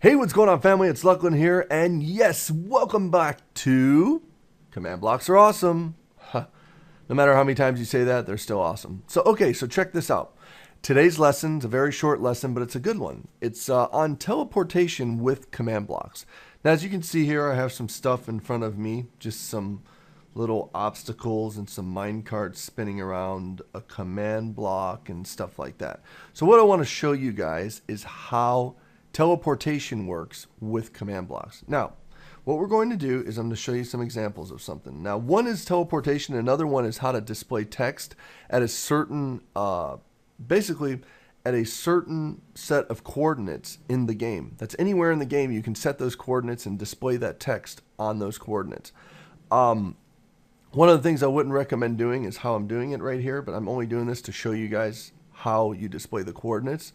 Hey, what's going on, family? It's Luclin here, and yes, welcome back to Command Blocks Are Awesome. Huh. No matter how many times you say that, they're still awesome. So check this out. Today's lesson's a very short lesson, but it's a good one. It's on teleportation with command blocks. Now, as you can see here, I have some stuff in front of me, just some little obstacles and some mine carts spinning around a command block and stuff like that. So what I want to show you guys is how teleportation works with command blocks. Now, what we're going to do is I'm going to show you some examples of something. Now, one is teleportation, another one is how to display text at a certain, basically at a certain set of coordinates in the game. That's anywhere in the game you can set those coordinates and display that text on those coordinates. One of the things I wouldn't recommend doing is how I'm doing it right here, but I'm only doing this to show you guys how you display the coordinates.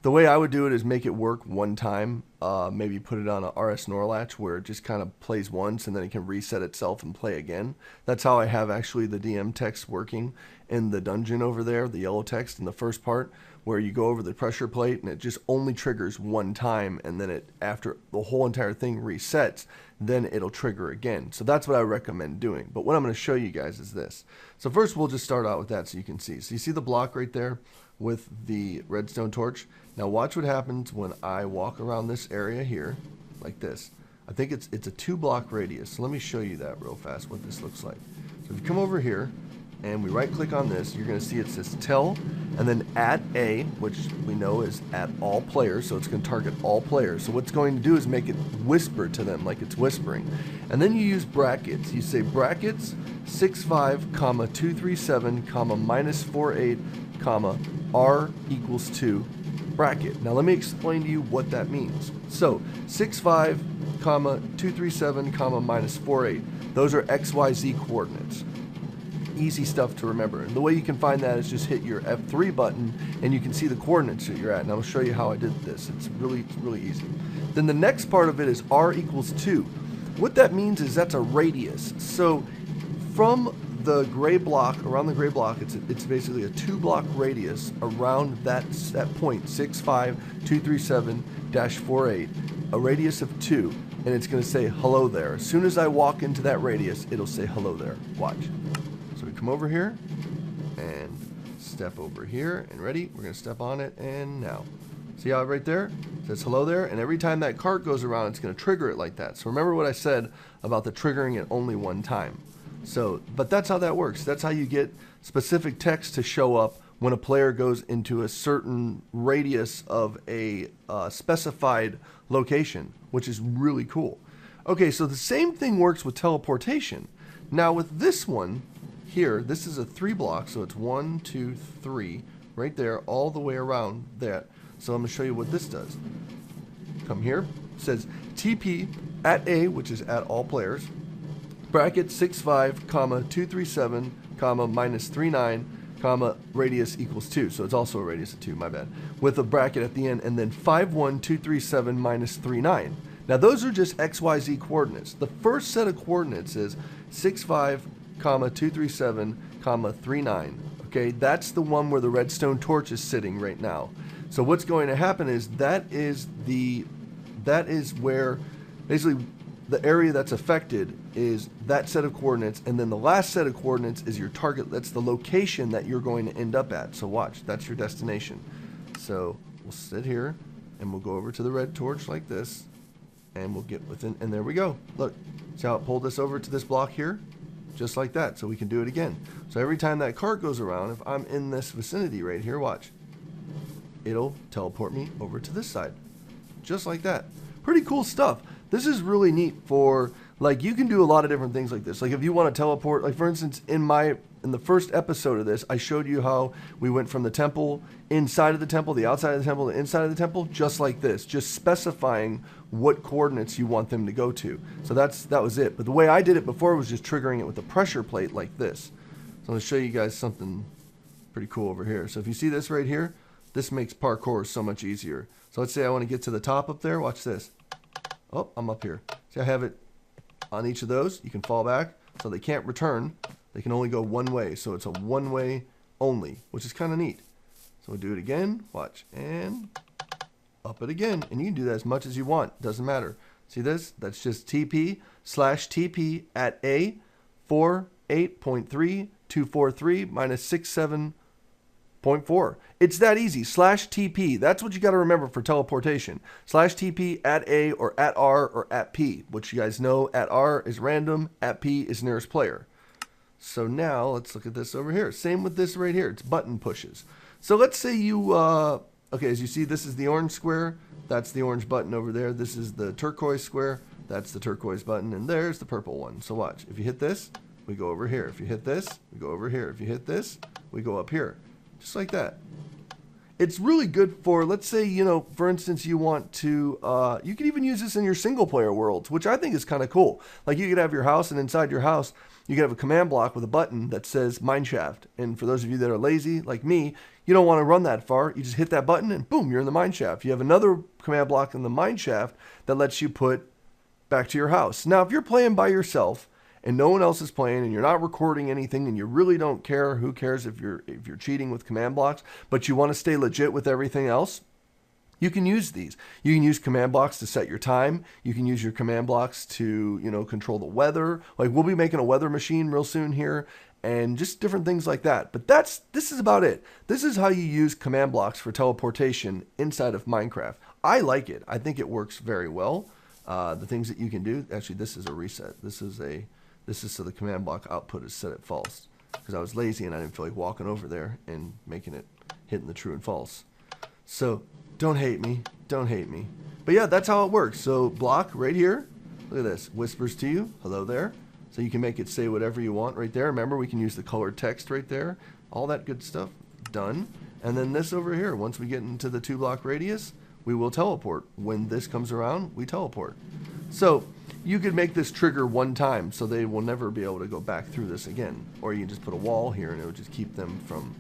The way I would do it is make it work one time, maybe put it on a RS NOR latch where it just kind of plays once and then it can reset itself and play again. That's how I have actually the DM text working in the dungeon over there, the yellow text in the first part, where you go over the pressure plate and it just only triggers one time, and then it, after the whole entire thing resets, then it'll trigger again. So that's what I recommend doing. But what I'm going to show you guys is this. So first we'll just start out with that so you can see. So you see the block right there with the redstone torch? Now watch what happens when I walk around this area here like this. I think it's a 2-block radius. So let me show you that real fast, what this looks like. So if you come over here and we right click on this, you're going to see it says tell and then add a, which we know is at all players, so it's going to target all players. So what's going to do is make it whisper to them like it's whispering. And then you use brackets. You say brackets 65, comma 237, comma -48, comma r equals 2 bracket. Now let me explain to you what that means. So 65, comma 237, comma -48. Those are XYZ coordinates. Easy stuff to remember. And the way you can find that is just hit your F3 button and you can see the coordinates that you're at. And I'll show you how I did this. It's really easy. Then the next part of it is r equals 2. What that means is that's a radius. So from the gray block, around the gray block, it's basically a 2-block radius around that point, 65237-48, a radius of 2, and it's going to say hello there. As soon as I walk into that radius, it'll say hello there. Watch. So we come over here and step over here, and ready? We're going to step on it, and now. See how right there? It says hello there, and every time that cart goes around, it's going to trigger it like that. So remember what I said about the triggering it only one time. So, but that's how that works. That's how you get specific text to show up when a player goes into a certain radius of a specified location, which is really cool. Okay, so the same thing works with teleportation. Now with this one here, this is a 3-block, so it's 1, 2, 3, right there, all the way around that. So I'm going to show you what this does. Come here. It says TP at A, which is at all players, bracket 65, comma 237, comma -39, comma radius equals 2. So it's also a radius of 2, my bad. With a bracket at the end, and then 51237 -39. Now those are just XYZ coordinates. The first set of coordinates is 65, comma 237, comma 39. Okay, that's the one where the redstone torch is sitting right now. So what's going to happen is that is where basically the area that's affected is that set of coordinates, and then the last set of coordinates is your target. That's the location that you're going to end up at. So watch, that's your destination. So we'll sit here and we'll go over to the red torch like this, and we'll get within, and there we go. Look, see how it pulled us over to this block here? Just like that, so we can do it again. So every time that cart goes around, if I'm in this vicinity right here, watch, it'll teleport me over to this side. Just like that. Pretty cool stuff. This is really neat for, like, you can do a lot of different things like this. Like if you want to teleport, like for instance, in the first episode of this, I showed you how we went from the temple, inside of the temple, the outside of the temple, the inside of the temple, just like this, just specifying what coordinates you want them to go to. So that was it. But the way I did it before was just triggering it with a pressure plate like this. So I'm going to show you guys something pretty cool over here. So if you see this right here, this makes parkour so much easier. So let's say I want to get to the top up there. Watch this. Oh, I'm up here. See, I have it on each of those. You can fall back, so they can't return. They can only go one way, so it's a one-way only, which is kind of neat. So we'll do it again. Watch, and up it again. And you can do that as much as you want. Doesn't matter. See this? That's just TP/TP at A 48.3243 minus 67.4. It's that easy. /TP. That's what you got to remember for teleportation. /TP at A or at R or at P, which you guys know at R is random, at P is nearest player. So now let's look at this over here. Same with this right here. It's button pushes. So let's say you, okay, as you see, this is the orange square. That's the orange button over there. This is the turquoise square. That's the turquoise button. And there's the purple one. So watch. If you hit this, we go over here. If you hit this, we go over here. If you hit this, we go up here. Just like that. It's really good for, let's say, you know, for instance, you want to, you can even use this in your single player worlds, which I think is kind of cool. Like you could have your house, and inside your house, you could have a command block with a button that says mineshaft. And for those of you that are lazy, like me, you don't want to run that far. You just hit that button and boom, you're in the mineshaft. You have another command block in the mineshaft that lets you put back to your house. Now, if you're playing by yourself and no one else is playing and you're not recording anything and you really don't care, who cares if you're cheating with command blocks, but you want to stay legit with everything else, you can use these. You can use command blocks to set your time. You can use your command blocks to, you know, control the weather. Like we'll be making a weather machine real soon here and just different things like that. But this is about it. This is how you use command blocks for teleportation inside of Minecraft. I like it. I think it works very well. The things that you can do, actually this is a reset. This is so the command block output is set at false because I was lazy and I didn't feel like walking over there and making it hitting the true and false. So don't hate me. Don't hate me. But yeah, that's how it works. So block right here. Look at this. Whispers to you. Hello there. So you can make it say whatever you want right there. Remember, we can use the colored text right there. All that good stuff. Done. And then this over here. Once we get into the 2-block radius, we will teleport. When this comes around, we teleport. So you could make this trigger one time so they will never be able to go back through this again. Or you can just put a wall here and it would just keep them from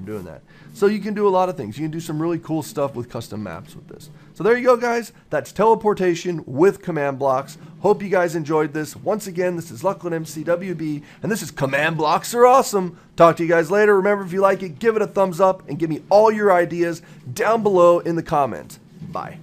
doing that. So you can do a lot of things. You can do some really cool stuff with custom maps with this. So there you go, guys. That's teleportation with command blocks. Hope you guys enjoyed this. Once again, this is LuclinMCWB, and this is Command Blocks Are Awesome. Talk to you guys later. Remember, if you like it, give it a thumbs up and give me all your ideas down below in the comments. Bye.